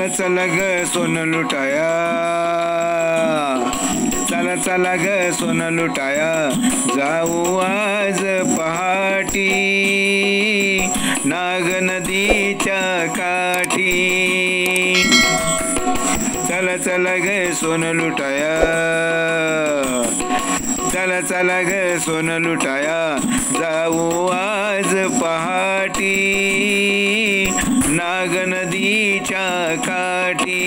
चल चल ग सोन लुटाया, चला चला ग सोन लुटाया, जाऊ आज पहाटी नाग नदीच्या काठी. चला चला ग सोन लुटाया, चला चला ग सोन लुटाया, जाऊ आज पहाटी नाग नदीच्या काठी.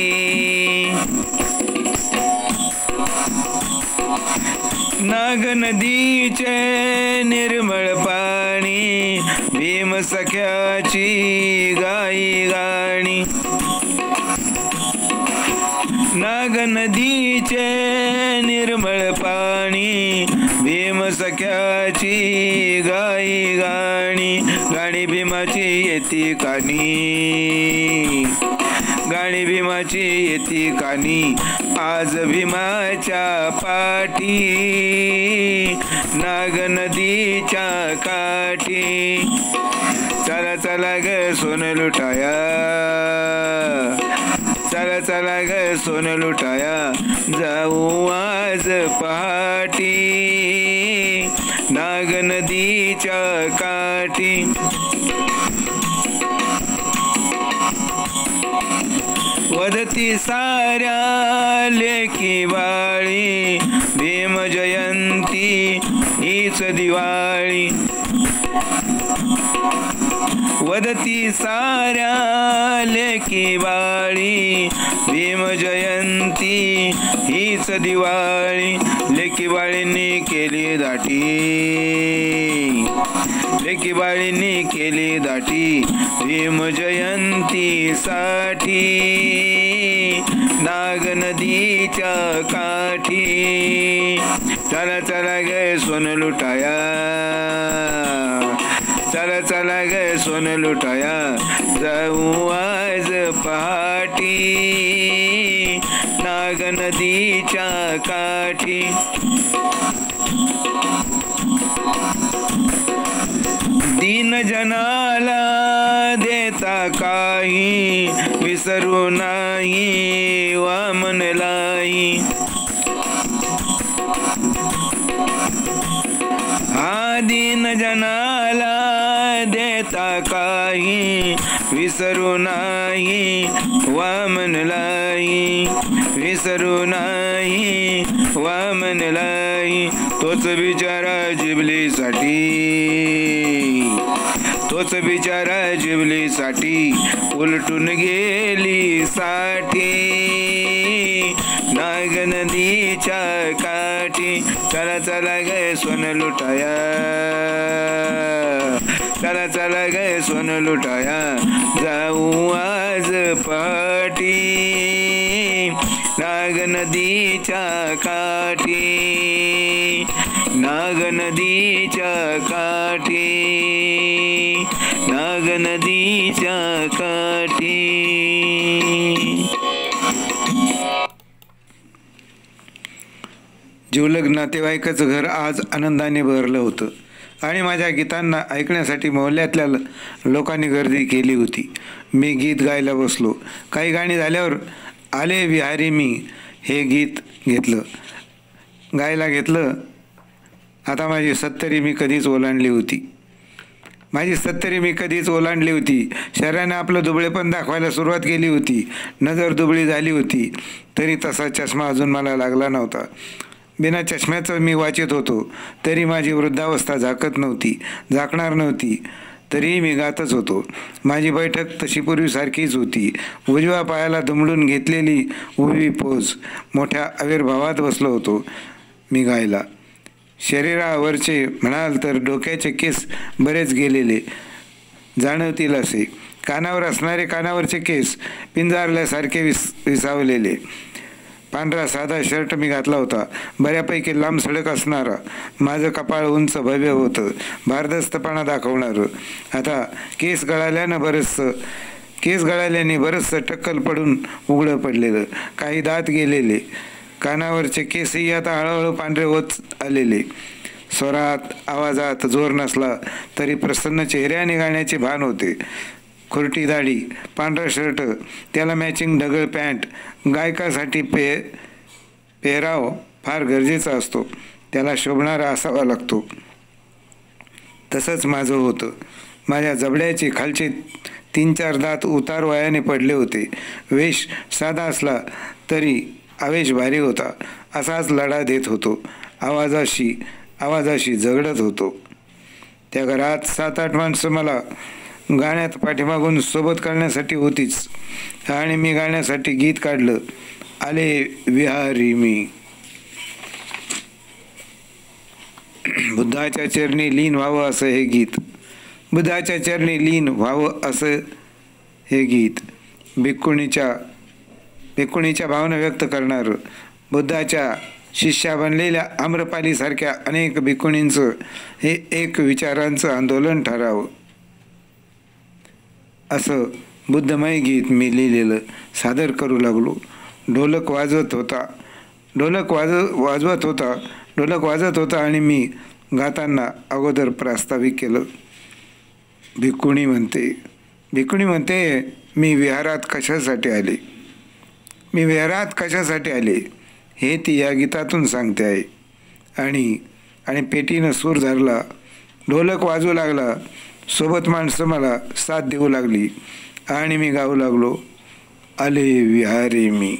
नाग नदीचे निर्मळ पाणी, भीम सख्याची गाई गाणी. नाग नदीचे निर्मळ पाणी, भीम सख्याची गाई गाणी. गाणी भीमाची येती कानी, गाणी भीमाची येती कानी, आज भीमाच्या पाठी नाग नदीच्या काठी. चला चला ग सोन लुटाया, चला चला ग सोन लुटाया, जाऊ आज पहाटी नाग नदीच्या काठी. वदती साऱ्या लेकी बाळी, भीम जयंती हीच दिवाळी. वदती साऱ्या लेकी बाळी, भीम जयंती हीच दिवाळी. लेकी बाळींनी केली दाटी, लेकी बाळींनी केली दाटी, भीम जयंती साठी नाग नदीच्या काठी. चला चला ग सोन लुटाया, चला चला ग सोन लुटाया, जाऊ आज पहाटी नाग नदीच्या काठी. दीन जनाला देता काही, विसरू नाही वामनलाई. हा दीन जनाला देता काही, विसरू नाही वामनलाई. विसरू नाही वामनलाई. तोच बिचारा जिबलीसाठी, तोच बिचारा जिबलीसाठी उलटून गेली साठी नाग नदीच्या काठी. चला चला ग सोन लुटाया, चला चला ग सोन लुटाया, जाऊ आज पहाटी नाग नदीच्या काठी नाग नदीच्या काठी नाग नदीच्या काठी. जिवलग नातेवाईकाचं घर आज आनंदाने भरलं होतं आणि माझ्या गीतांना ऐकण्यासाठी मोहल्ल्यातल्या लोकांनी गर्दी केली होती. मी गीत गायला बसलो. काही गाणी झाल्यावर आले विहारी मी हे गीत गायला घेतलं. आता माझी 70 मी कधीच ओलांडली होती. माझी 70 मी कधीच ओलांडली होती. शरीराने आपलं दुबळेपण दाखवायला सुरुवात केली होती. नजर दुबळी झाली होती तरी तसा चष्मा अजून मला लागला नव्हता. बिना चष्म्याचं मी वाचत होतो तरी माझी वृद्धावस्था झाकणार नव्हती. तरीही मी गातच होतो. माझी बैठक तशी पूर्वीसारखीच होती. उजव्या पायाला दुमडून घेतलेली उभी पोज. मोठ्या आविर्भावात बसलो होतो मी गायला. शरीरावरचे म्हणाल तर डोक्याचे केस बरेच गेलेले जाणवतील असे. कानावर असणारे कानावरचे केस पिंजारल्यासारखे विसावलेले. पांढरा साधा शर्ट मी घातला होता. बऱ्यापैकी लांब सडक असणारा. माझं कपाळ उंच भव्य होतं, भारदस्तपणा दाखवणारं. आता केस गळाल्याने बरंचसं टक्कल पडून उघडं पडलेलं. काही दात गेलेले. कानावरचे केसही आता हळूहळू पांढरे होत आलेले. स्वरात आवाजात जोर नसला तरी प्रसन्न चेहऱ्याने गाण्याचे भान होते. खुरटी दाढी, पांढरा शर्ट, त्याला मॅचिंग ढगळ पॅन्ट. गायकासाठी पेहराव फार गरजेचा असतो, त्याला शोभणारा असावा लागतो. तसंच माझं होतं. माझ्या जबड्याचे खालचे 3-4 दात उतार वयाने पडले होते. वेश साधा असला तरी आवेश भारी होता. असाच लढा देत होतो. आवाजाशी झगडत होतो. त्या घरात 7-8 माणसं मला गाण्यात पाठीमागून सोबत करण्यासाठी होतीच. आणि मी गाण्यासाठी गीत काढलं, आले विहारी मी. बुद्धाच्या चरणी लीन व्हावं असं हे गीत. बुद्धाच्या चरणी लीन व्हावं असं हे गीत भिक्खुणीच्या भावना व्यक्त करणार. बुद्धाच्या शिष्या बनलेल्या आम्रपालीसारख्या अनेक भिक्खुणींचं हे एक विचारांचं आंदोलन ठरावं असं बुद्धमय गीत मी लिहिलेलं सादर करू लागलो. ढोलक वाजत होता आणि मी गाताना अगोदर प्रास्ताविक केलं. भिक्खुणी म्हणते, मी विहारात कशासाठी आले हे ती या गीतातून सांगते आहे. आणि पेटीनं सूर धरला, ढोलक वाजू लागला, सोबत माणसं मला साथ देऊ लागली आणि मी गाऊ लागलो, आले विहारी मी.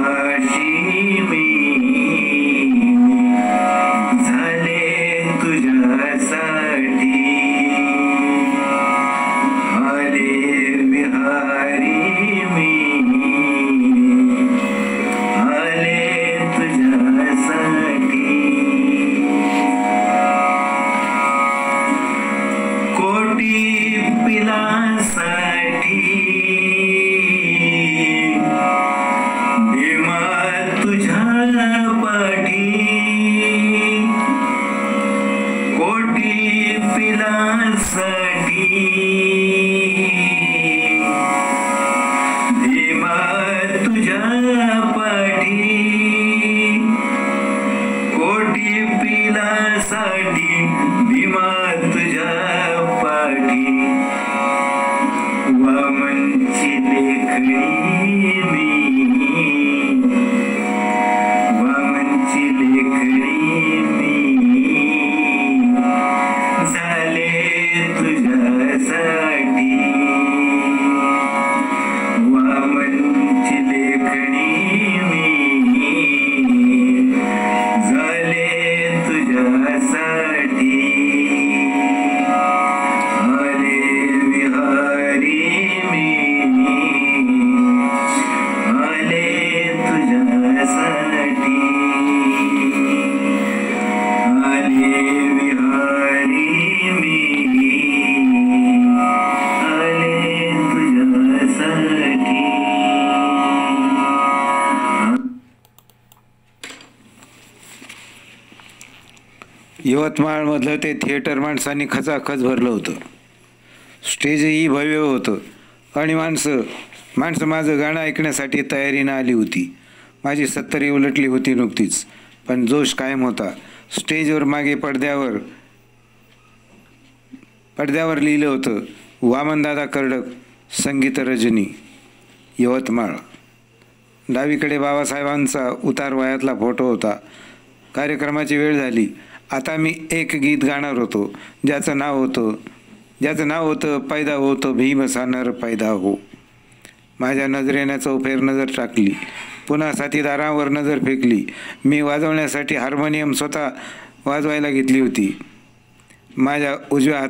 पाशी मी झाले तुझ्यासाठी आले विहारी मी आले तुझ्यासाठी कोटी पिलासाठी भीमा तुझ्या पाठी कोटी पिलासाठी भीमा तुझ्या पाठी कोटी पिलासाठी भीमा तुझ्या पाठी वामनची लेखणी मी वामनची लेखणी मी झाले तुझ्यासाठी वामनची लेखणी मी झाले तुझ्यासाठी आले विहारी मी आले तुझ्यासाठी आले विहारी मी आले तुझ्यासाठी. यवतमाळमधलं ते थिएटर माणसांनी खचाखच भरलं होतं. स्टेजही भव्य होतं आणि माणसं माझं गाणं ऐकण्यासाठी तयारीनं आली होती. माझी 70 उलटली होती नुकतीच, पण जोश कायम होता. स्टेजवर मागे पडद्यावर लिहिलं होतं, वामनदादा कर्डक, संगीत रजनी, यवतमाळ. डावीकडे बाबासाहेबांचा उतार वयातला फोटो होता. कार्यक्रमाची वेळ झाली. आता मी एक गीत गाणार होतो, ज्याचं नाव होतं पैदा होतो भीमसा नर पैदा हो. माझ्या नजरेनं चौफेर नजर टाकली. पुन्हा साथीदारांवर नजर फेकली. मी वाजवण्यासाठी हार्मोनियम स्वतः वाजवायला घेतली होती. माझ्या उजव्या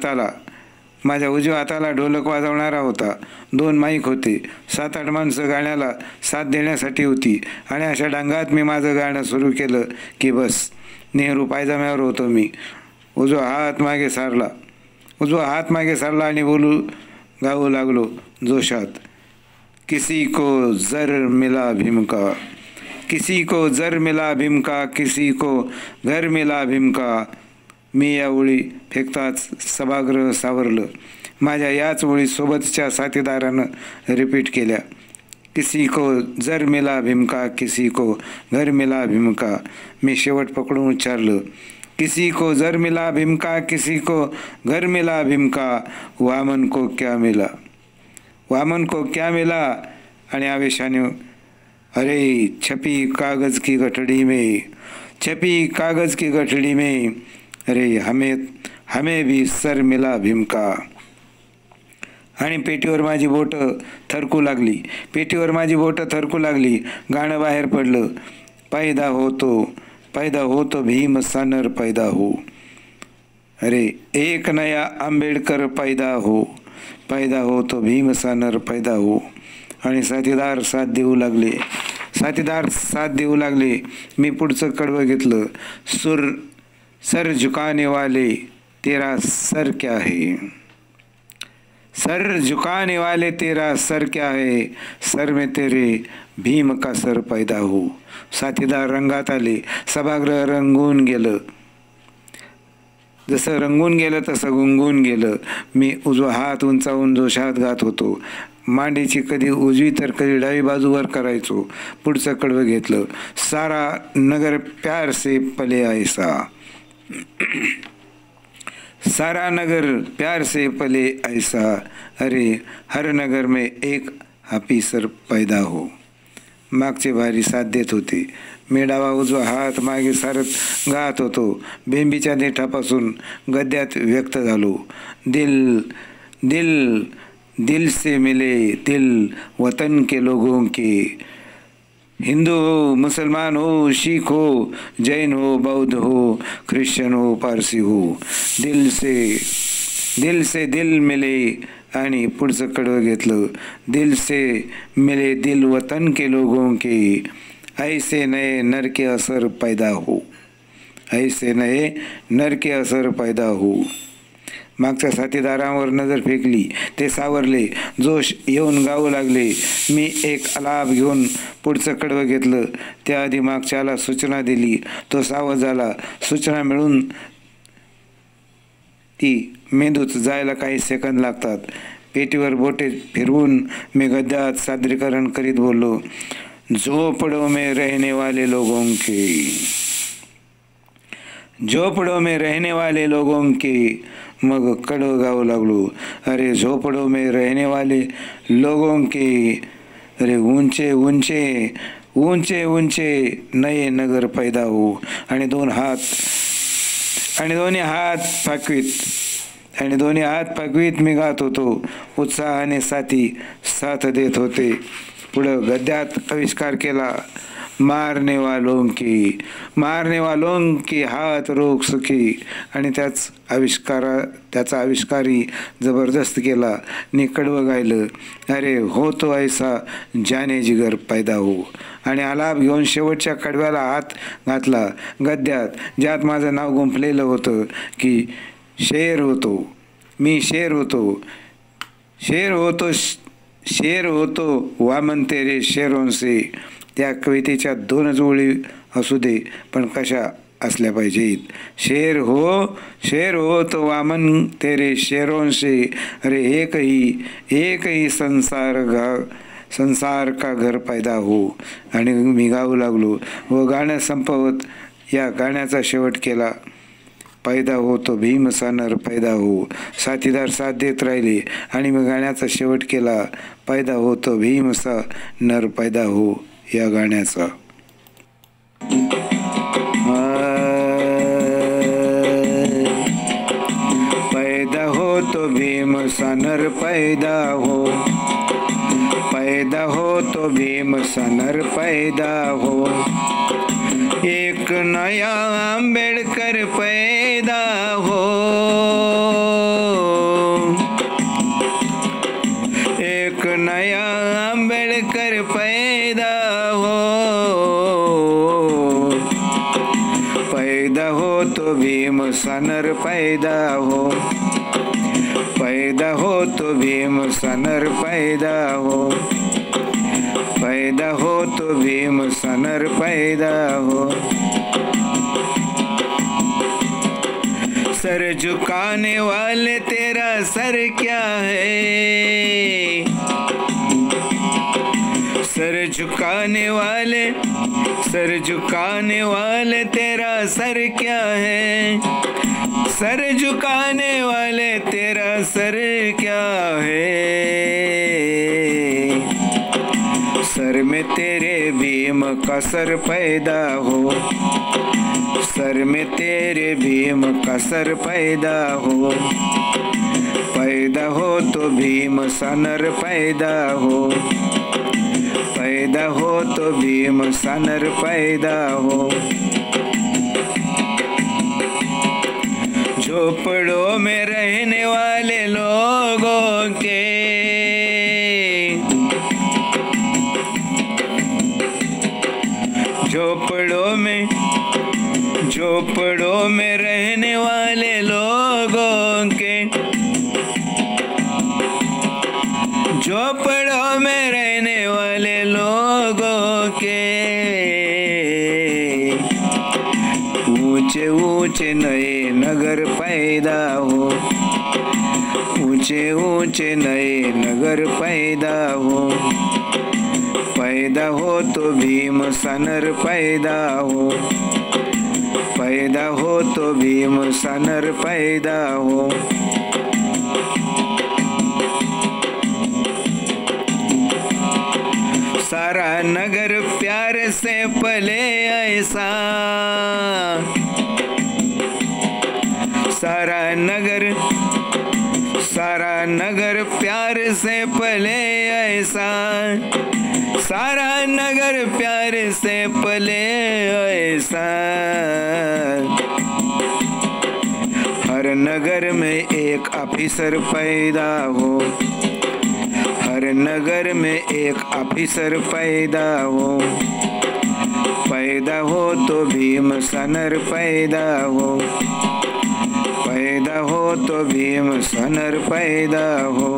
हाताला ढोलक वाजवणारा होता. 2 माईक होते. 7-8 माणसं गाण्याला साथ देण्यासाठी होती. आणि अशा डांगात मी माझं गाणं सुरू केलं की बस, नेहरू पायजाम्यावर होतो मी. उजवा हात मागे सारला आणि गाऊ लागलो जोशात. किसी को जर मिला भीमका, किसी को जर मिला भीमका, किसी को घर मिला भीमका. मी या ओळी फेकताच सभागृह सावरलं. माझ्या याच ओळी सोबतच्या साथीदारानं रिपीट केल्या. किसी को जर मिला भीमका, किसी को घर मिला भीमका. मी शेवट पकडून उच्चारलं, किसी को जर मिला भीमका, किसी को घर मिला भीमका. वामन को क्या मिला. आणि आवेशाने, अरे छपी कागज की गठड़ी में अरे हमें भी सर मिला भीमका. आणि पेटीवर माझी बोटं थरकू लागली. गाणं बाहेर पडलं, पैदा होतो भीम सानर पैदा हो. अरे एक नया आंबेडकर पैदा होतो भीम सानर पैदा हो. आणि साथीदार साथ देऊ लागले. मी पुढचं कडवं घेतलं, सर झुकाने वाले तेरा सर क्या है. सर झुकाने वाले तेरा सर क्या है. सर में तेरे भीम का सर पैदा हो. साथीदार रंगात आले. सभागृह रंगून गेलं. जसं रंगून गेलं तसं गुंगून गेलं. मी उजवा हात उंचावून जोशात गात होतो. मांडीची कधी उजवी तर कधी डावी बाजूवर करायचो. पुढचं कडवं घेतलं, सारा नगर प्यार से पले ऐसा. सारा नगर प्यार से पले ऐसा. अरे हर नगर में एक हाफिसर पैदा हो. मागचे भारी साथ देत होते. मी डावा उजवा हात मागे सारत गात होतो. बेंबीच्या देठापासून गद्यात व्यक्त झालो. दिल से मिले दिल वतन के लोगों के. हिंदू हो, मुसलमान हो, शीख हो, जैन हो, बौद्ध हो, ख्रिश्चन हो, पारसी हो, दिल से दिल मिले. आणि पुढचं कडवं घेतलं, दिल से मिले दिल वतन के लोगों के, ऐसे नए नर के असर पैदा हो, ऐसे नए नर के असर पैदा हो. मागच्या साथीदारांवर नजर फेकली, ते सावरले, जोश येऊन गाऊ लागले. मी एक आलाप घेऊन पुढचं कडवं घेतलं. त्याआधी मागच्याला सूचना दिली. तो सावध झाला. सूचना मिळून ती मेंदूत जायला काही सेकंद लागतात. पेटीवर बोटे फिरवून मी गद्यात सादरीकरण करीत बोललो, झोपड़ों में रहने वाले लोगों के, झोपड़ों में रहने वाले लोगों के. मग कडवं गावं लागलो, अरे झोपड़ों में रहने वाले लोगों के, अरे ऊंचे ऊंचे ऊंचे ऊंचे नये नगर पैदा हो. आणि दोन्ही हात फाकवीत मी गात होतो. उत्साहाने साथी साथ देत होते. पुढं गद्यात आविष्कार केला, मारने वालों की हात रोक सके. आणि त्याचा आविष्कारही जबरदस्त केला. नि कडवं गायलं, अरे हो तो ऐसा जाने जिगर पैदा हो. आणि आलाप घेऊन शेवटच्या कडव्याला हात घातला गद्यात, ज्यात माझं नाव गुंफलेलं होतं की शेर होतो, मी शेर होतो वामन तेरे शेरों से. त्या कवितेच्या 2 ओळी असू दे, पण कशा असल्या पाहिजेत. शेर हो तो वामन तेरे शेरों से, अरे एक ही संसार का घर पैदा हो. आणि मी गाऊ लागलो व गाणं संपवत या गाण्याचा शेवट केला, पैदा हो तो भीमसा नर पैदा हो. साथीदार साथ देत राहिले आणि मी गाण्याचा शेवट केला, पैदा हो तो भीमसा नर पैदा हो या गाण्याचा. पैदा हो तो भीमसा नर पैदा हो, पैदा हो तो भीमसा नर पैदा हो. एक नया आंबेडकर पैदा हो, एक नया आंबेडकर पैदा हो. पैदा हो तो भीमसा नर पैदा हो, पैदा हो तो भीमसा नर पैदा हो, पैदा हो तो भीमसा नर पैदा हो. सर झुकाने वाले तेरा सर क्या है, सर झुकाने वाले तेरा सर क्या है, सर झुकाने वाले तेरा सर क्या है. सर में तेरे भीम का सर पैदा हो, सर में तेरे भीम का सर पैदा हो. पैदा हो तो भीमसा नर पैदा हो, पैदा हो तो भीमसा नर पैदा हो. झोपड़ों में रहने वाले लोगों के, झोपड़ों में रहने वाले लोगों के, झोपड़ों में रहने वाले लोगों के. ऊंचे ऊंचे नए नगर पैदा हो, ऊंचे ऊंचे नए नगर पैदा हो. पैदा हो तो भीमसा नर पैदा हो, पैदा हो तो भीमसा नर पैदा हो. सारा नगर प्यार से पले ऐसा, सारा सारा नगर प्यार से पले ऐसा, सारा नगर प्यार से पले ऐसा। हर नगर में एक ऑफिसर पैदा हो, हर नगर में एक ऑफिसर पैदा हो। पैदा हो तो भीम सनर पैदा हो, पैदा हो तो भीम सनर पैदा हो।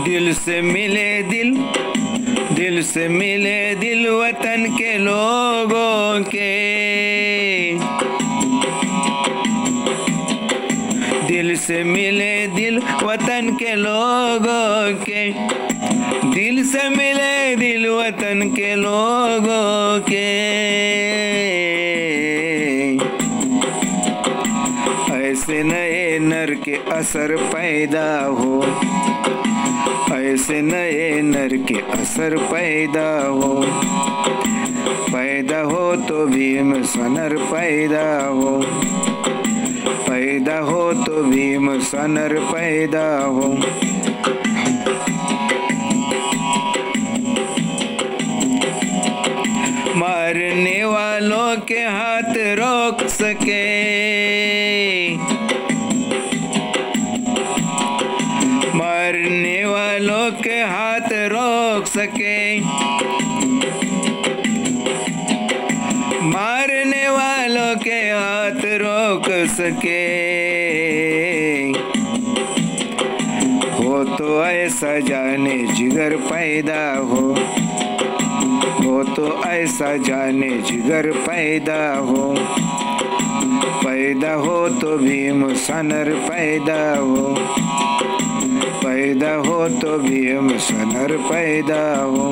दिल से मिले दिल, दिल से मिले दिल वतन के लोगों के, दिल से मिले दिल वतन के लोगों के, दिल से मिले दिल वतन के लोगों के। ऐसे नए नर के असर पैदा हो, ऐसे नए नर के असर पैदा हो। पैदा हो तो भीम सनर पैदा हो, पैदा हो तो भीम सनर पैदा हो। मारने वालों के हाथ रोक सके, मारने वालों के हाथ रोक सके, मारने वालों के हाथ रोक सके। हो तो ऐसा जाने जिगर पैदा हो, हो तो ऐसा जाने जिगर पैदा हो। पैदा हो तो भीम सनर पैदा हो, पैदा हो तो भीम सनर पैदा हो।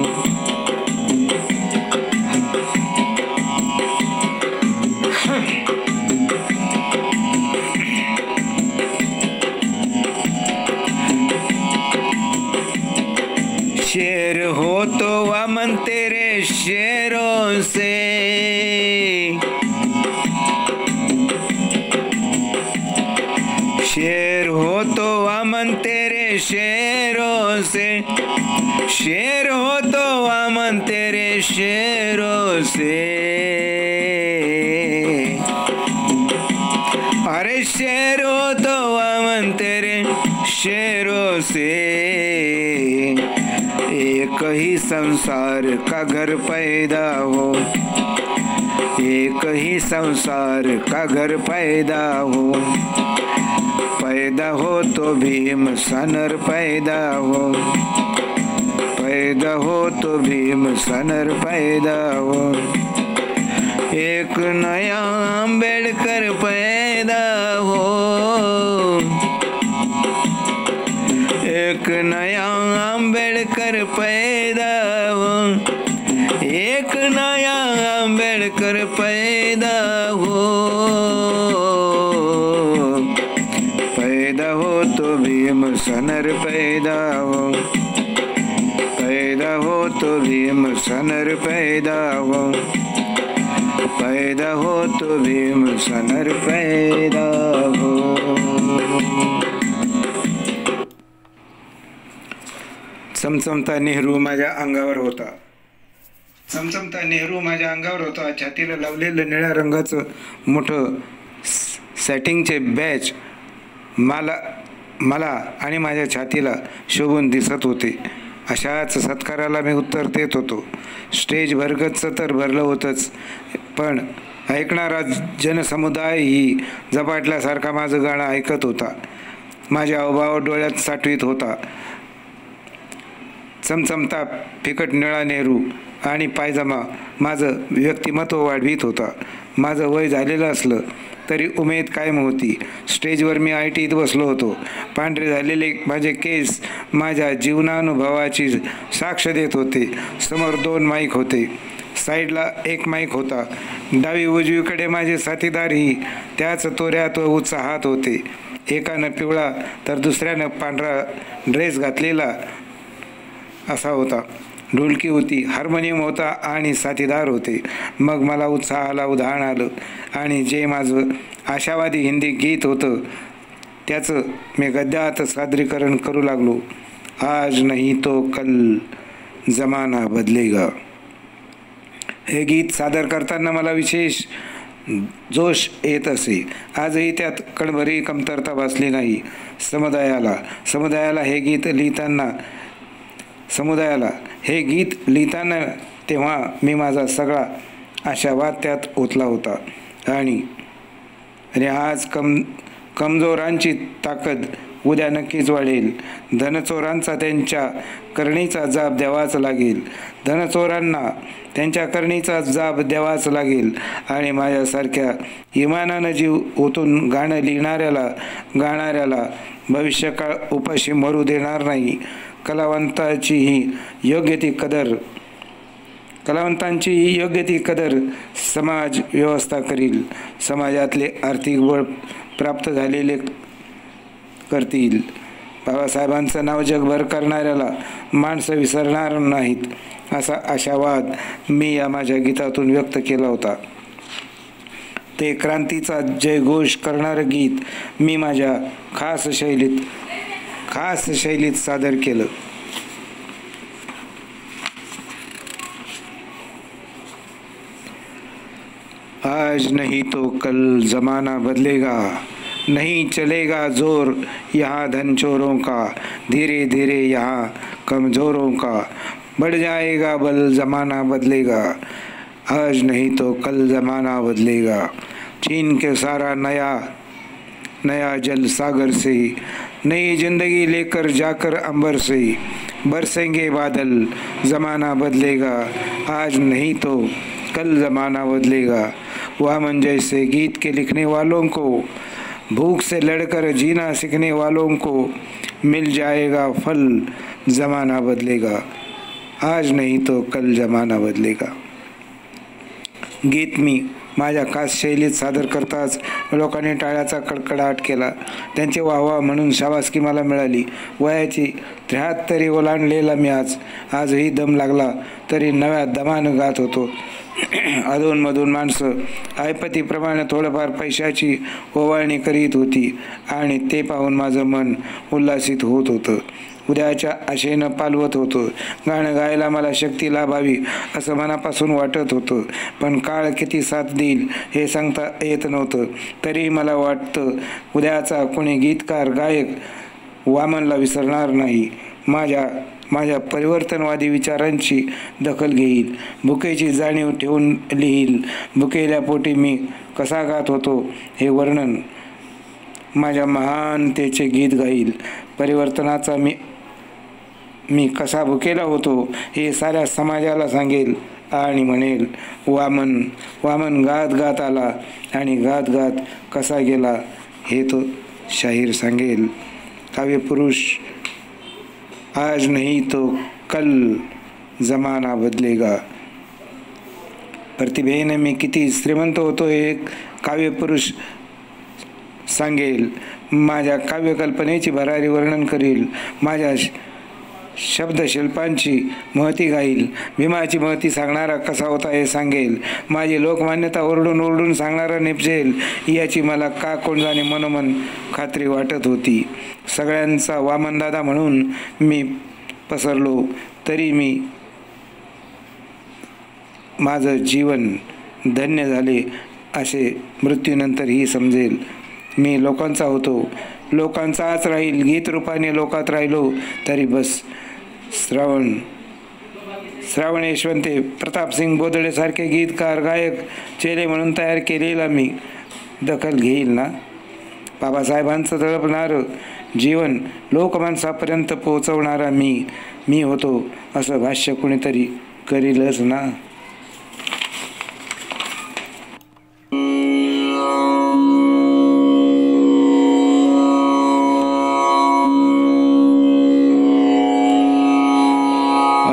शेर हो तो वामन तेरे शेरों से, शेर हो तो वामन तेरे शेरों से, शेर हो तो वामन तेरे शेरों से। अरे शेर हो तो वामन तेरे शेरों से। एक ही संसार का घर पैदा हो, एक ही संसार का घर पैदा हो। पैदा हो तो भीम सनर पैदा हो, पैदा हो तो भीम सनर पैदा हो। एक नया अम्बेडकर पैदा हो, एक नया अम्बेडकर पैदा हो, एक नया अम्बेडकर पैदा हो। पैदा हो तो भीम सनर पैदा हो, पैदा हो तो भीम सनर पैदा हो, पैदा हो तो भीम सनर पैदा हो। चमचमता नेहरू माझ्या अंगावर होता, चमचमता नेहरू माझ्या अंगावर होता. छातीला लावलेलं निळ्या रंगाचं मोठं सॅटिंगचे बॅच मला आणि माझ्या छातीला शोभून दिसत होते. अशाच सत्काराला मी उत्तर देत होतो. स्टेज भरगच्च तर भरलं होतंच, पण ऐकणारा जनसमुदायही झपाटल्यासारखा माझं गाणं ऐकत होता. माझ्या अभाव डोळ्यात साठवीत होता. चमचमता फिकट निळा नेहरू आणि पायजमा माझं व्यक्तिमत्व वाढवीत होता. माझं वय झालेलं असलं तरी उमेद कायम होती. स्टेजवर मी ITत बसलो होतो. पांढरे झालेले माझे केस माझ्या जीवनानुभवाची साक्ष देत होते. समोर 2 माईक होते, साईडला 1 माईक होता. डावी उजवीकडे माझे साथीदारही त्याच तोऱ्यात व उत्साहात होते. एकानं पिवळा तर दुसऱ्यानं पांढरा ड्रेस घातलेला असा होता. ढोलकी होती, हार्मोनियम होता आणि साथीदार होते. मग मला उत्साहाला उधाण आलं आणि जे माझं आशावादी हिंदी गीत होतं त्याचं मी गद्यात सादरीकरण करू लागलो. आज नहीं तो कल जमाना बदलेगा. हे गीत सादर करताना मला विशेष जोश येत असे. आजही त्यात कणभरी कमतरता भासली नाही. समुदायाला हे गीत लिहिताना तेव्हा मी माझा सगळा आशावाद त्यात ओतला होता. आणि आज कमजोरांची ताकद उद्या नक्कीच वाढेल. धनचोरांचा त्यांच्या करणीचा जाब द्यावाच लागेल. धनचोरांना त्यांच्या करणीचा जाब द्यावाच लागेल. आणि माझ्यासारख्या इमानानं जीव ओतून गाणं गाणाऱ्याला भविष्यकाळ उपाशी मरू देणार नाही. कलावंतांची ही योग्य ती कदर समाज व्यवस्था करील. समाजातले आर्थिक बळ प्राप्त झालेले करतील. बाबासाहेबांचं नाव जगभर करणाऱ्याला माणसं विसरणार नाहीत असा आशावाद मी या माझ्या गीतातून व्यक्त केला होता. ते क्रांतीचा जयघोष करणारं गीत मी माझ्या खास शैलीत सादर केलं. आज नहीं तो कल जमाना बदलेगा, नहीं चलेगा जोर यहाँ धनचोरों का, धीरे धीरे यहाँ कमजोरों का, बढ़ जाएगा बल जमाना बदलेगा. आज नहीं तो कल जमाना बदलेगा. छीन के सारा नया जल सागर से, नई जिंदगी लेकर जाकर अंबर से, बरसेंगे बादल जमाना बदलेगा. आज नहीं तो कल जमाना बदलेगा. वामन जैसे गीत के लिखने वालों को, भूख से लड़कर जीना सीखने वालों को मिल जाएगा फल जमाना बदलेगा. आज नहीं तो कल जमाना बदलेगा. गीत मी माझ्या खास शैलीत सादर करताच लोकांनी टाळ्याचा कडकडाट केला. त्यांचे वाहवा म्हणून शाबासकी मला मिळाली. वयाची 73 ओलांडलेला मी आजही दम लागला तरी नव्या दमानं गात होतो. अधूनमधून माणसं ऐपतीप्रमाणे थोडंफार पैशाची ओवाळणी करीत होती आणि ते पाहून माझं मन उल्हासित होत होतं. उद्याच्या आशेनं पालवत होतो. गाणं गायला मला शक्ती लाभावी असं मनापासून वाटत होतं. पण काळ किती साथ देईल हे सांगता येत नव्हतं. तरी मला वाटतं उद्याचा कोणी गीतकार गायक वामनला विसरणार नाही. माझ्या परिवर्तनवादी विचारांची दखल घेईल. भुकेची जाणीव ठेवून लिहील. भुकेल्या पोटी मी कसा गात होतो हे वर्णन माझ्या महानतेचे गीत गाईल. परिवर्तनाचा मी कसा भुकेला होतो हे साऱ्या समाजाला सांगेल आणि म्हणेल वामन गात गात आला आणि गात गात कसा गेला हे तो शाहीर सांगेल. काव्यपुरुष. आज नहीं तो कल जमाना बदलेगा. प्रतिभेने मी किती श्रीमंत होतो हे काव्यपुरुष सांगेल. माझ्या काव्यकल्पनेची भरारी वर्णन करील. माझ्या शब्दशिल्पांची महती गाईल. भीमाची महती सांगणारा कसा होता हे सांगेल. माझी लोकमान्यता ओरडून सांगणारा निपजेल याची मला का कोण जाणे मनोमन खात्री वाटत होती. सगळ्यांचा वामनदादा म्हणून मी पसरलो तरी माझं जीवन धन्य झाले असे मृत्यूनंतरही समजेल. मी लोकांचा होतो, लोकांचाच राहील. गीत रूपाने लोकात राहिलो तरी बस. श्रावण यशवंते, प्रतापसिंग बोदडे गीतकार गायक चेले म्हणून तयार केलेला मी दखल घेईल ना. बाबासाहेबांचं तळपणारं जीवन लोकमानसापर्यंत पोहोचवणारा मी होतो असं भाष्य कुणीतरी करीलच ना.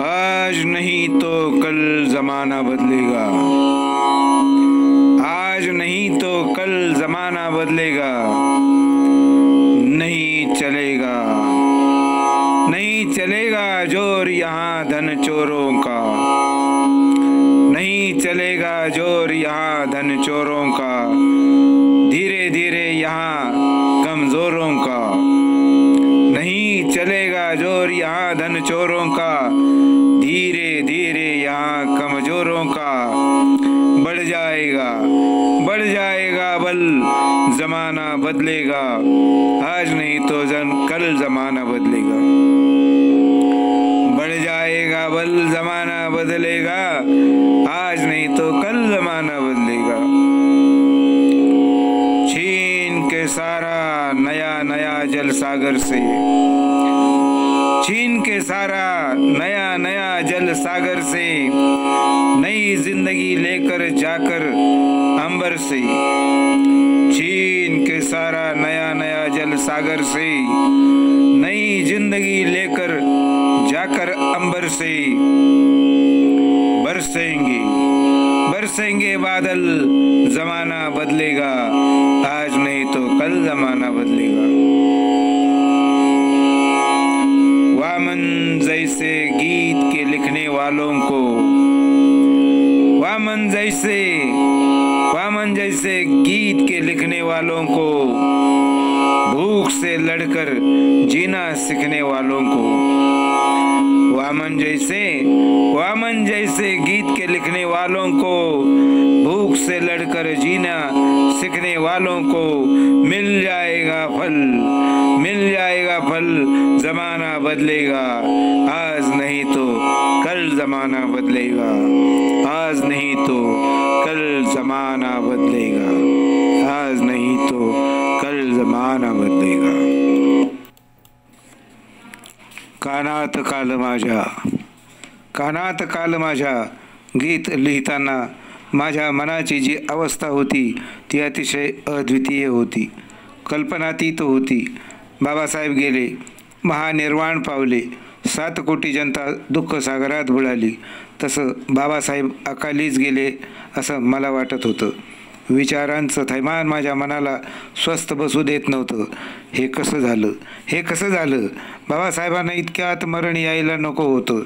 आज नहीं तो कल जमाना बदलेगा. आज नहीं तो कल जमाना बदलेगा. नहीं चलेगा जोर यहाँ धन चोरों का, नहीं चलेगा जोर यहाँ धन चोरों का, धीरे धीरे यहाँ कमजोरों का, नहीं चलेगा जोर यहाँ धन चोरों का, धीरे धीरे यहाँ कमजोरों का, बढ़ जाएगा बल, जमाना बदलेगा, आज नहीं तो कल जमाना बदलेगा। बढ़ जाएगा बल, जमाना बदलेगा, आज नहीं तो कल जमाना बदलेगा। छीन के सारा नया नया जल सागर से, छीन के सारा नया नया जल सागर से, नई जिंदगी लेकर जाकर अंबर से, छीन के सारा नया नया जल सागर से, नई जिंदगी लेकर जाकर अंबर से, बरसेंगे बरसेंगे बादल, जमाना बदलेगा, आज नहीं तो कल जमाना बदलेगा। वामन जैसे गीत के लिखने वालों को, वामन जैसे गीत के लिखने वालों को, भूख से लड़कर जीना सीखने वालों को, वामन जैसे गीत के लिखने वालों को, भूख से लड़कर जीना सीखने वालों को, मिल जाएगा फल, जमाना बदलेगा, आज नहीं तो कल जमाना बदलेगा, आज नहीं तो कल जमाना बदलेगा, आज नहीं तो कल जमाना बदलेगा। कानात काल माझ्या गीत लिहिताना माझ्या मनाची जी अवस्था होती ती अतिशय अद्वितीय होती, कल्पनातीत होती। बाबासाहेब गेले, महानिर्वाण पावले, 7 कोटी जनता दुःख सागरात बुडाली, तसं बाबासाहेब अकालीच गेले असं मला वाटत होतं। विचारांचं थैमान माझ्या मनाला स्वस्थ बसू देत नव्हतं। हे कसं झालं? बाबासाहेबांना इतक्यात मरण यायला नको होतं।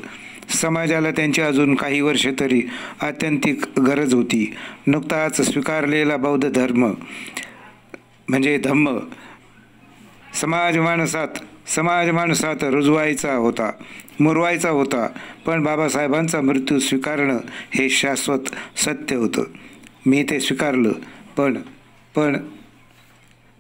समाजाला त्यांची अजून काही वर्षे तरी आत्यंतिक गरज होती। नुकताच स्वीकारलेला बौद्ध धर्म म्हणजे धम्म समाज माणसात रुजवायचा होता, मुरवायचा होता, पण बाबासाहेबांचा मृत्यू स्वीकारणं हे शाश्वत सत्य होतं। मी ते स्वीकारलं, पण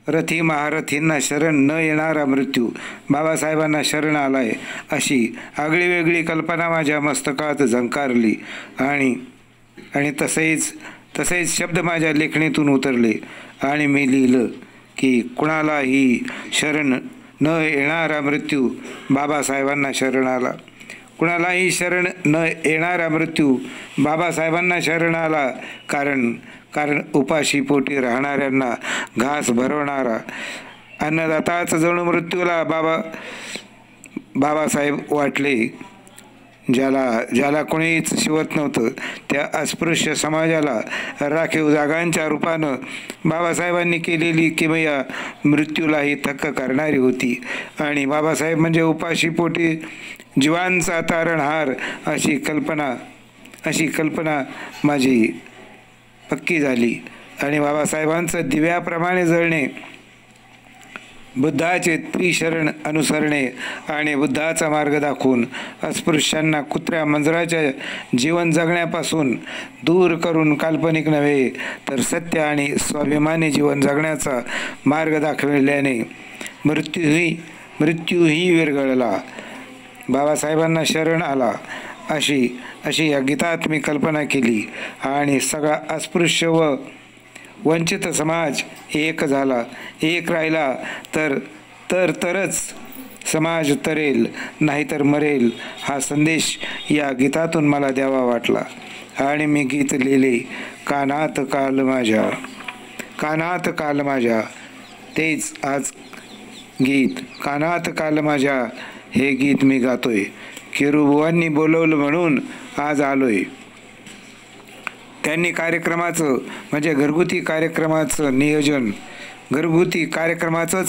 रथी महारथींना शरण न येणारा मृत्यू बाबासाहेबांना शरण आलाय अशी आगळीवेगळी कल्पना माझ्या मस्तकात झंकारली आणि तसेच शब्द माझ्या लेखणीतून उतरले आणि मी लिहिलं की कुणालाही शरण न येणारा मृत्यू बाबासाहेबांना शरण आला, कुणालाही शरण न येणारा मृत्यू बाबासाहेबांना शरण आला, कारण उपाशी पोटी राहणाऱ्यांना घास भरवणारा अन्नदाताच जणू मृत्यूला बाबासाहेब वाटले। ज्याला कोणीच शिवत नव्हतं त्या अस्पृश्य समाजाला राखीव जागांच्या रूपानं बाबासाहेबांनी केलेली किमया मृत्यूलाही थक्क करणारी होती। आणि बाबासाहेब म्हणजे उपाशी पोटी जीवांचा तारणहार अशी कल्पना माझी पक्की झाली आणि बाबासाहेबांचं दिव्याप्रमाणे जळणे, बुद्धाचे त्रिशरण अनुसरणे आणि बुद्धाचा मार्ग दाखवून अस्पृश्यांना कुत्र्या मंजराच्या जीवन जगण्यापासून दूर करून काल्पनिक नव्हे तर सत्य आणि स्वाभिमानी जीवन जगण्याचा मार्ग दाखविल्याने मृत्यूही विरघळला, बाबासाहेबांना शरण आला अशी या गीतात मी कल्पना केली आणि सगळा अस्पृश्य व वंचित समाज एक झाला, एक राहिला तरच समाज तरेल, नाहीतर मरेल हा संदेश या गीतातून मला द्यावा वाटला आणि मी गीत लिहिले कानात काल माझ्या। तेच आज गीत कानात काल माझ्या हे गीत मी गातोय। किरूबुवांनी बोलवलं म्हणून आज आलोय। त्यांनी कार्यक्रमाचं म्हणजे घरगुती कार्यक्रमाचंच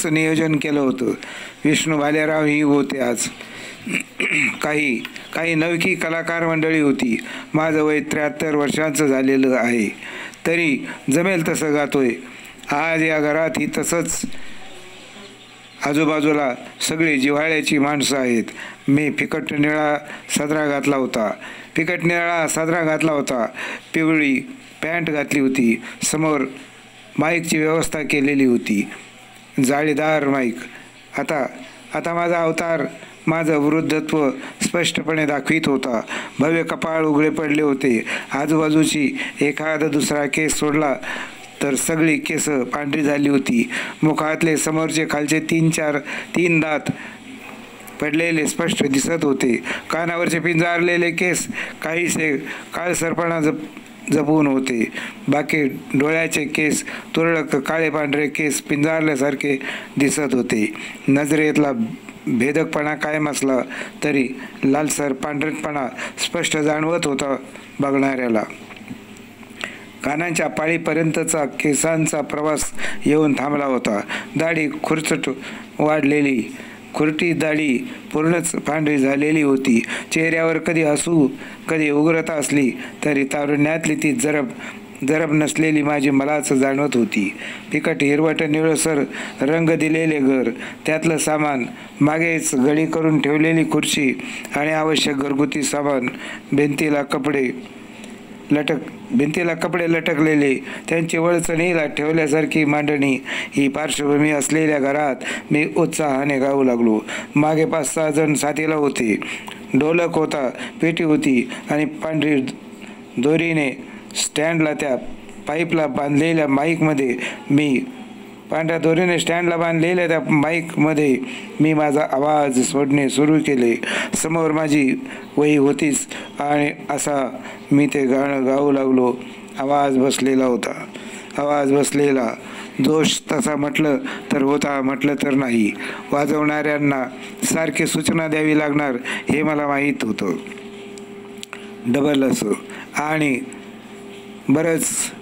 नियोजन केलं होतं। विष्णू भालेराव ही होते आज। काही काही नवकी कलाकार मंडळी होती. माझं वय 73 वर्षांचं झालेलं आहे, तरी जमेल तसं गातोय. आज या घरातही तसंच. आजूबाजूला सगळी जिव्हाळ्याची माणसं आहेत. मी फिकट निळा सदरा घातला होता. पिवळी पॅन्ट घातली होती. समोर माईकची व्यवस्था केलेली होती, जाळीदार माईक. आता माझा अवतार माझं वृद्धत्व स्पष्टपणे दाखवित होता. भव्य कपाळ उघडे पडले होते. आजूबाजूची एखादा दुसरा केस सोडला तर सगळी केस पांढरी झाली होती. मुखातले समोरचे खालचे 3 दात पडलेले स्पष्ट दिसत होते. कानावरचे पिंजारलेले केस काहीसे काळसरपणा जपून होते. बाकी डोळ्याचे केस तुरळक काळे पांढरे केस पिंजारल्यासारखे दिसत होते. नजरेतला भेदकपणा कायम असला तरी लालसर पांढरटपणा स्पष्ट जाणवत होता बघणाऱ्याला. कानांच्या पाळीपर्यंतचा केसांचा प्रवास येऊन थांबला होता. दाढी खुरचट वाढलेली, खुरटी दाढी पूर्णच पांढरी झालेली होती. चेहऱ्यावर कधी हसू कधी उग्रता असली तरी तारुण्यातली ती जरब नसलेली मलाच जाणवत होती. फिकट हिरवट निळसर रंग दिलेले घर, त्यातलं सामान, मागेच गडी करून ठेवलेली खुर्ची आणि आवश्यक घरगुती सामान, भिंतीला कपडे लटकलेले, त्यांची वळचणीला ठेवल्यासारखी मांडणी, ही पार्श्वभूमी असलेल्या घरात मी उत्साहाने गाऊ लागलो. मागे 5-6 जण साथीला होते. ढोलक होता, पेटी होती आणि पांढरी दोरीने स्टँडला त्या पाईपला बांधलेल्या माईकमध्ये मी माझा आवाज सोडणे सुरू केले. समोर माझी वही होतीच आणि असा मी ते गाणं गाऊ लागलो. आवाज बसलेला. दोष तसा म्हटलं तर होता, म्हटलं तर नाही. वाजवणाऱ्यांना सारखी सूचना द्यावी लागणार हे मला माहीत होतं. डबल असं. आणि बरंच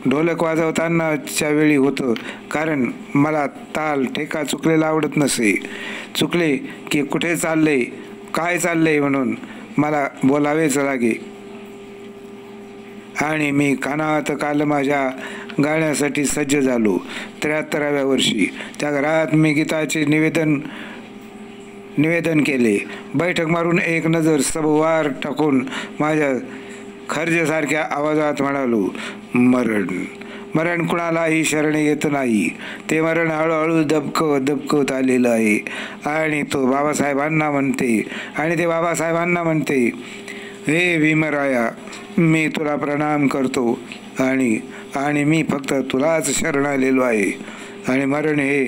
ढोलक वाजवतानाच्या वेळी होतं, कारण मला ताल ठेका चुकलेला आवडत नसे. चुकले की कुठे चाललंय, काय चाललंय म्हणून मला बोलावेच लागे. आणि मी कानात काल माझ्या गाण्यासाठी सज्ज झालो. 73व्या वर्षी त्या घरात मी गीताचे निवेदन केले. बैठक मारून एक नजर सभोवार टाकून माझ्या खर्जेसारख्या आवाजात म्हणालो, मरण कुणालाही शरण येत नाही. ते मरण हळूहळू दबकत आलेलं आहे. आणि ते बाबासाहेबांना म्हणते, हे भीमराया, मी तुला प्रणाम करतो आणि मी फक्त तुलाच शरण आलेलो आहे. आणि मरण हे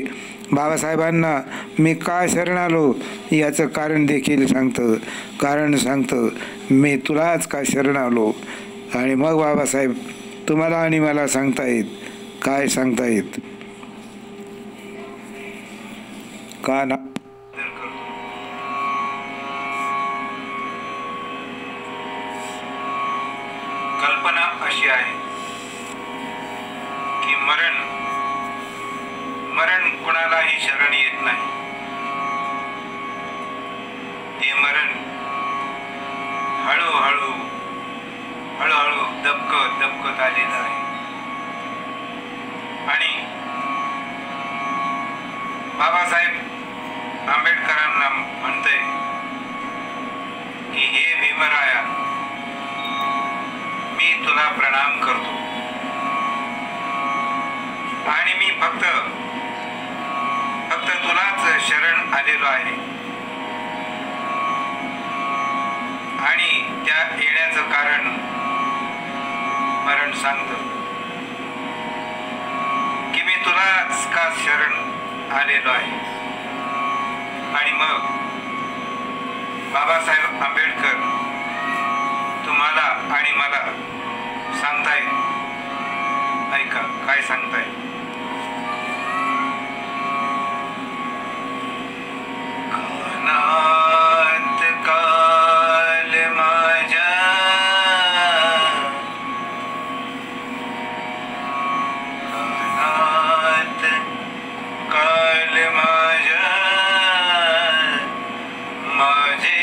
बाबासाहेबांना मी का शरण आलो याचं कारण देखील सांगतं. मी तुलाच का शरण आलो. आणि मग बाबासाहेब तुम्हाला आणि मला काय सांगतायत का ना. कल्पना अशी आहे की मरण कुणालाही शरण येत नाही. ते मरण हळूहळू दबकत आलेलं आहे. आणि बाबासाहेब आंबेडकरांना म्हणतंय की हे भीमराया, मी तुला प्रणाम करतो आणि मी फक्त तुलाच शरण आलेलो आहे. आणि त्या येण्याचं कारण मरण सांगतं की मी तुलाच का शरण आलेलो आहे. आणि मग बाबासाहेब आंबेडकर तुम्हाला आणि मला सांगतायत, ऐका काय सांगतायत. कानात काल माझ्या माझे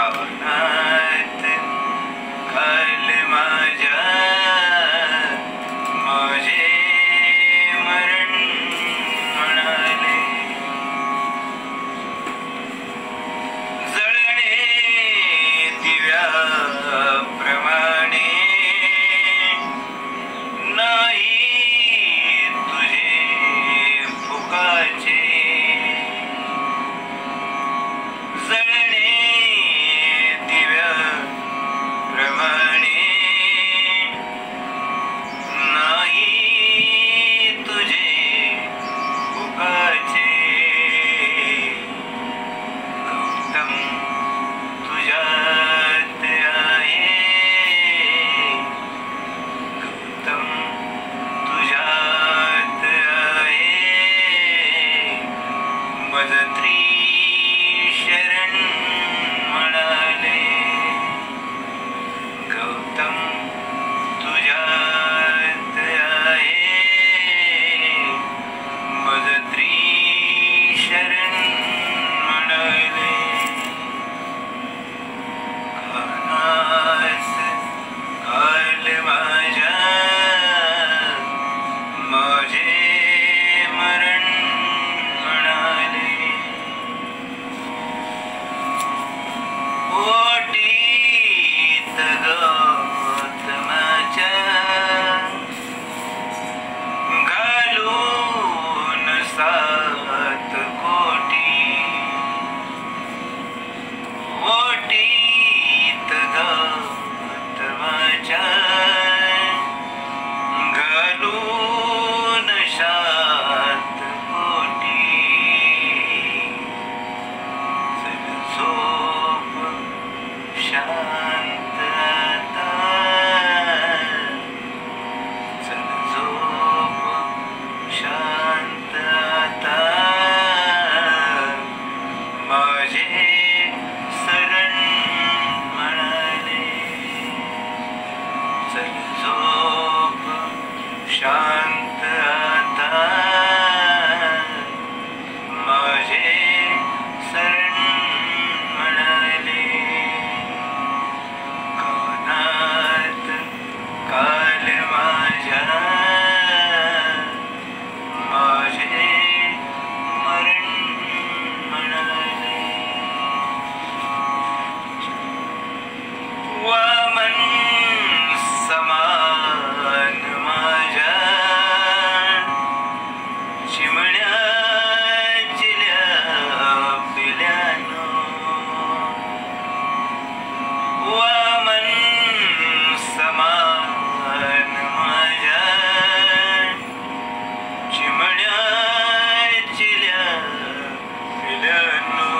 कानात काल माझ्या माझे मरण म्हणाले. जळणे दिव्याप्रमाणे नाही तुझे फुकाचे. जळणे दिव्याप्रमाणे नाही तुझे फुकाचे. गौतम तुझ्यात आहे, गौतम तुझ्यात आहे, मज शरण म्हणाले. गौतम तुझ्यात आहे, मज शरण म्हणाले. कानात काल माझ्या माझे मरण म्हणाले. ओटीत गौतमाच्या घालून 7 कोटी. ओटीत गौतमाच्या घालून 7 कोटी. झोप शांत आता, चल झोप शांत आता, माझे शरण म्हणाले. चल झोप शांत आता, माझे शरण म्हणाले. कानात काल माझ्या माझे मरण म्हणाले. वामन समान माझ्या चिमण्या चिल्या पिल्यानो. वामन समान माझ्या चिमण्या चिल्या पिल्यानो.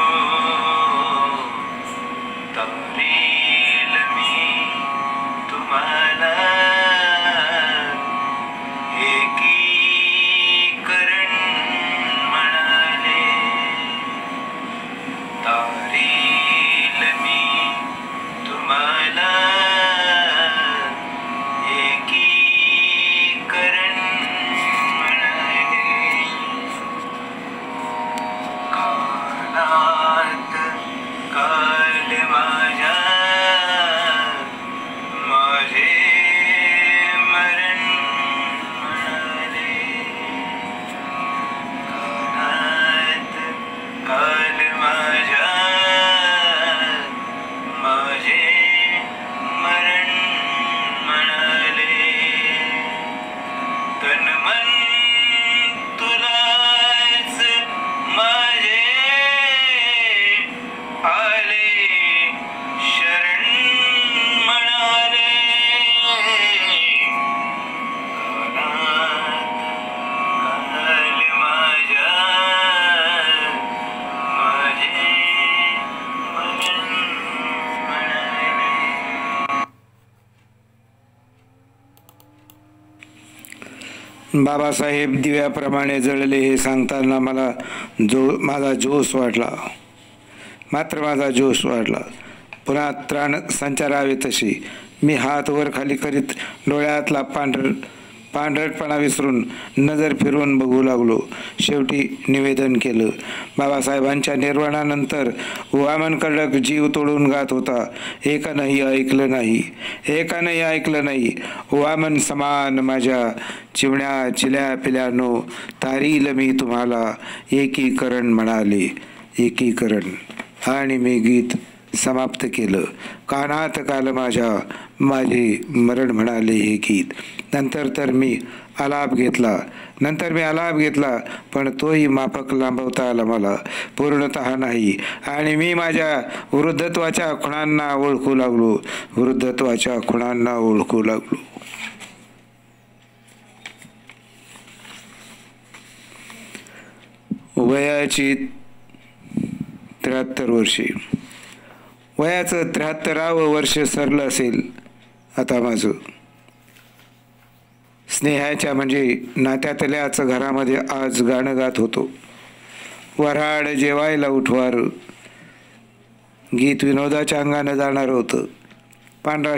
तारील मी तुम्हाला एकीकरण म्हणाले. तारील मी तुम्हाला एकीकरण म्हणाले. कानात काल माझ्या माझे मरण म्हणाले. कानात काल माझ्या माझे मरण म्हणाले. तन मन तुलाच माझे आले शरण म्हणाले. कानात काल माझ्या माझे मरण म्हणाले. बाबासाहेब दिव्याप्रमाणे जळले हे सांगताना माझा जोश वाढला. मात्र माझा जोश वाढला. पुन्हा त्राण संचारावे तशी मी हात वर खाली करीत डोळ्यातला पांढरटपणा विसरून नजर फिरवून बघू लागलो. शेवटी निवेदन केलं. बाबासाहेबांच्या निर्वाणानंतर वामन कडक जीव तोडून गात होता, एकानंही ऐकलं नाही, एकानंही ऐकलं नाही. वामन समान माझ्या चिमण्या चिल्या पिल्यानो, तारील मी तुम्हाला एकीकरण म्हणाले, एकीकरण. आणि मी गीत समाप्त केलं. कानात काल माझ्या माझे मरण म्हणाले हे गीत. नंतर मी आलाप घेतला, पण तोही माफक लांबवता आला मला, पूर्णतः नाही. आणि मी माझ्या वृद्धत्वाच्या खुणांना ओळखू लागलो. वयाची 73 वर्षे. वयाचं 73वं वर्ष सरलं असेल आता माझं. स्नेहाच्या म्हणजे नात्यातल्याच घरामध्ये आज गाणं गात होतो. वऱ्हाड जेवायला उठवार. गीत विनोदाच्या अंगानं जाणार होतं. पांढरा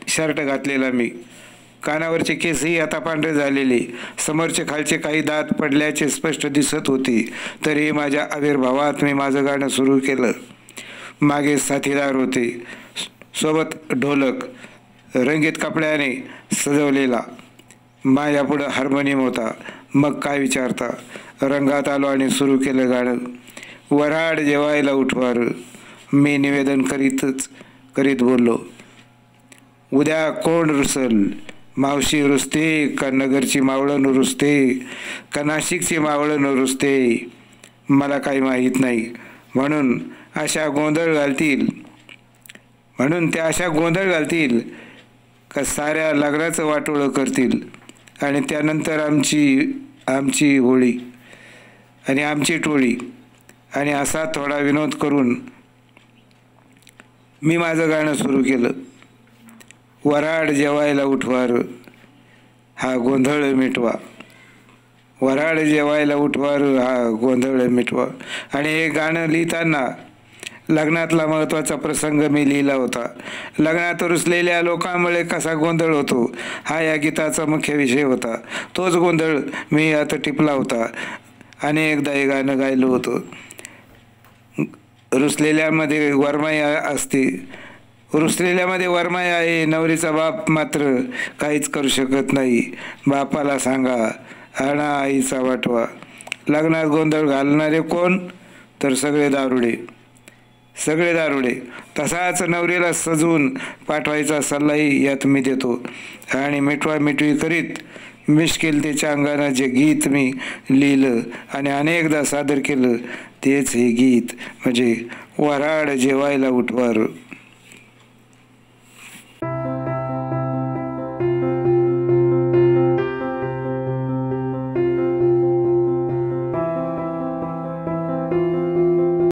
शर्ट घातलेला मी, कानावरचे केसही आता पांढरे झालेले, समोरचे खालचे काही दात पडल्याचे स्पष्ट दिसत होते. तरी माझ्या आविर्भावात मी माझं गाणं सुरू केलं. मागे साथीदार होते, सोबत ढोलक रंगीत कपड्याने सजवलेला. माझ्यापुढं हार्मोनियम होता. मग काय विचारता, रंगात आलो आणि सुरू केलं गाणं. वऱ्हाड जेवायला उठवार. मी निवेदन करीत बोललो. उद्या कोण रुसल? मावशी रुसते का नगरची मावळण रुसते का नाशिकची मावळण रुसते? मला काही माहीत नाही. म्हणून त्या अशा गोंधळ घालतील का साऱ्या लग्नाचं वाटोळं करतील. आणि त्यानंतर आमची होळी आणि आमची टोळी. आणि असा थोडा विनोद करून मी माझं गाणं सुरू केलं. वऱ्हाड जेवायला उठवार, हा गोंधळ मिटवा. वऱ्हाड जेवायला उठवार, हा गोंधळ मिटवा. आणि हे गाणं लिहिताना लग्नातला महत्त्वाचा प्रसंग मी लिहिला होता. लग्नात रुसलेल्या लोकांमुळे कसा गोंधळ होतो हा या गीताचा मुख्य विषय होता. तोच गोंधळ मी आता टिपला होता. अनेकदा हे गाणं गायलं होतं. रुसलेल्यामध्ये वरमाई आहे. नवरीचा बाप मात्र काहीच करू शकत नाही. बापाला सांगा, आणा आईचा वाटवा. लग्नात गोंधळ घालणारे कोण? तर सगळे दारुडे. तसाच नवरीला सजवून पाठवायचा सल्लाही यात मी देतो. आणि मिटवी करीत मिश्किलतेच्या अंगानं जे गीत मी लिहिलं आणि अनेकदा सादर केलं तेच हे गीत म्हणजे वऱ्हाड जेवायला उठवार.